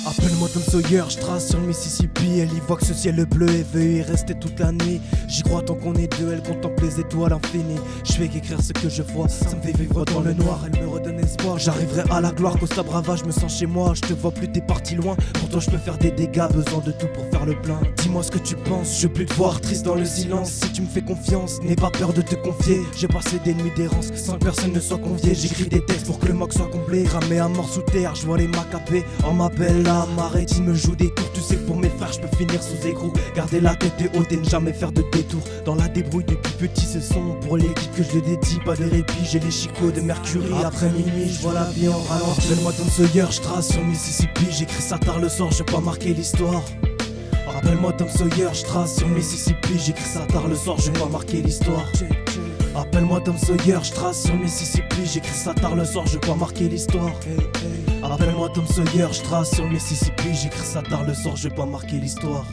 Appelle-moi Tom Sawyer, je trace sur le Mississippi. Elle y voit que ce ciel bleu et veut y rester toute la nuit. J'y crois tant qu'on est deux, elle contemple les étoiles infinies. Je fais qu'écrire ce que je vois, ça me fait vivre dans le noir. Elle me redonne espoir, j'arriverai à la gloire. Costa Brava, je me sens chez moi. Je te vois plus, t'es parti loin. Pourtant je peux faire des dégâts, besoin de tout pour faire le plein. Dis-moi ce que tu penses, je veux plus te voir triste dans le silence. Si tu me fais confiance, n'aie pas peur de te confier. J'ai passé des nuits d'errance sans que personne ne soit convié. J'écris des textes pour que le mock soit comblé. Cramé à mort sous terre, je vois les macapés. On m'appelle là, m'arrête, il me joue des tours. Tu sais que pour mes frères, je peux finir sous écrou. Garder la tête haute et ne jamais faire de détour. Dans la débrouille depuis petit, ce son pour l'équipe que je le dédie. Pas de répit, j'ai les chicots de Mercury. Après minuit, je vois la vie en ralenti. Appelle-moi Tom Sawyer, je trace sur Mississippi. J'écris ça tard le soir, je vais pas marquer l'histoire. Rappelle-moi Tom Sawyer, je trace sur Mississippi. J'écris ça tard le soir, je vais pas marquer l'histoire. Appelle-moi Tom Sawyer, je trace sur Mississippi. J'écris ça tard le soir, je vais pas marquer l'histoire. Appelle-moi Tom Sawyer, je trace sur Mississippi. J'écris ça tard le soir, je vais pas marquer l'histoire.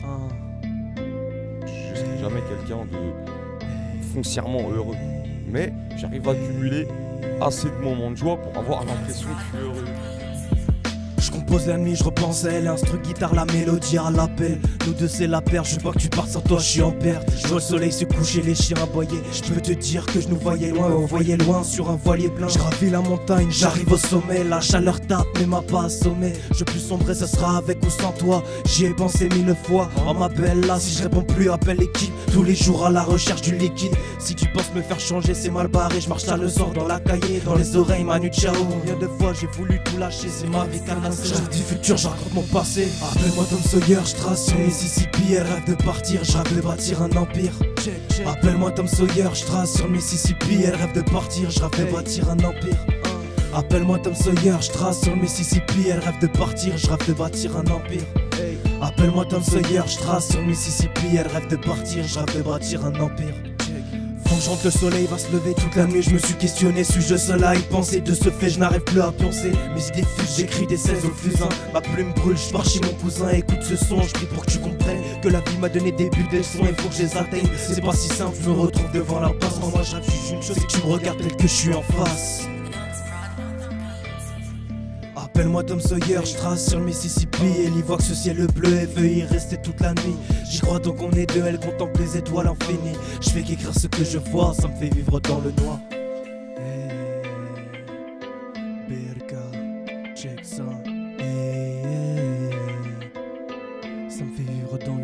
Je serai jamais quelqu'un de foncièrement heureux, mais j'arrive à cumuler assez de moments de joie pour avoir l'impression que je suis heureux. Je compose la nuit, je repense à elle, instru guitare, la mélodie à l'appel. Nous deux c'est la paire, je veux pas que tu partes sans toi, je suis en perte. Je vois le soleil se coucher, les chiens aboyer. Je peux te dire que je nous voyais loin, on voyait loin sur un voilier plein. Je gravis la montagne, j'arrive au sommet, la chaleur tape mais m'a pas assommé. Je plus sombrer, ça sera avec ou sans toi. J'y ai pensé 1000 fois, on m'appelle là, si je réponds plus, appelle l'équipe. Tous les jours à la recherche du liquide. Si tu penses me faire changer, c'est mal barré, je marche à le sort dans la cahier, dans les oreilles, Manu Chao. Combien de fois j'ai voulu tout lâcher, c'est ma vie canasée. Je rêve du futur, je raconte mon passé. Appelle-moi Tom Sawyer, je trace sur Mississippi. Elle rêve de partir, je rêve de bâtir un empire. Appelle-moi Tom Sawyer, je trace sur Mississippi. Elle rêve de partir, je rêve de bâtir un empire. Appelle-moi Tom Sawyer, je trace sur Mississippi. Elle rêve de partir, je rêve de bâtir un empire. Appelle-moi Tom Sawyer, je trace sur Mississippi. Elle rêve de partir, je rêve de bâtir un empire. Faut que je rentre, le soleil va se lever toute la nuit. Je me suis questionné, suis-je seul à y penser? De ce fait, je n'arrive plus à penser. Mes idées fusent, j'écris des 16 au fusain. Ma plume brûle, je pars chez mon cousin. Écoute ce son, je prie pour que tu comprennes que la vie m'a donné des buts, des leçons. Il faut que je les atteigne. C'est pas si simple, je me retrouve devant l'impasse. Moi, je rêve juste une chose, c'est que tu me regardes tel que je suis en face. Appelle-moi Tom Sawyer, je trace sur le Mississippi. Elle y voit que ce ciel bleu et veut y rester toute la nuit. J'y crois tant qu'on est deux, elle contemple les étoiles infinies. Je fais qu'écrire ce que je vois, ça me fait vivre dans le noir. Hey, BRK, check ça. Hey, hey, ça me fait vivre dans le